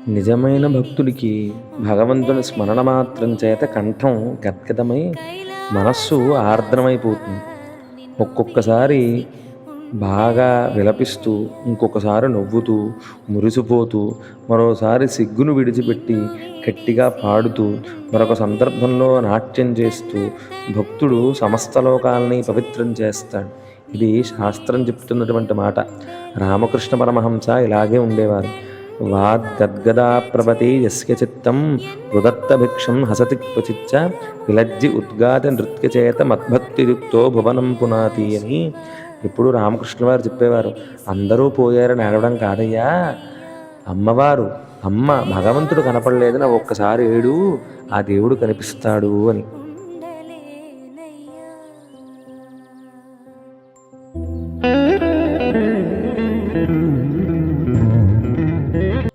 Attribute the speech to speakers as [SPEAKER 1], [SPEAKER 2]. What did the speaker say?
[SPEAKER 1] నిజమైన భక్తుడికి భగవంతుని స్మరణ మాత్రం చేత కంఠం గద్గదమై మనస్సు ఆర్ద్రమైపోతుంది. ఒక్కొక్కసారి బాగా విలపిస్తూ, ఇంకొకసారి నవ్వుతూ, మురిసిపోతూ, మరోసారి సిగ్గును విడిచిపెట్టి గట్టిగా పాడుతూ, మరొక సందర్భంలో నాట్యం చేస్తూ భక్తుడు సమస్త లోకాలని పవిత్రం చేస్తాడు. ఇది శాస్త్రం చెప్తున్నటువంటి మాట. రామకృష్ణ పరమహంస ఇలాగే ఉండేవారు. వాద్గద్గదా ప్రభతే యస్య చిత్తం రుదత్తభిక్షం హసతి క్వచిచ్చ విలజ్జి ఉద్గాత నృత్యచేత మద్భక్తియుక్తో భువనం పునాతి అని ఇప్పుడు రామకృష్ణ వారు చెప్పేవారు. అందరూ పోయారని ఏడవడం కాదయ్యా, అమ్మ భగవంతుడు కనపడలేదని ఒక్కసారి ఏడు, ఆ దేవుడు కనిపిస్తాడు అని.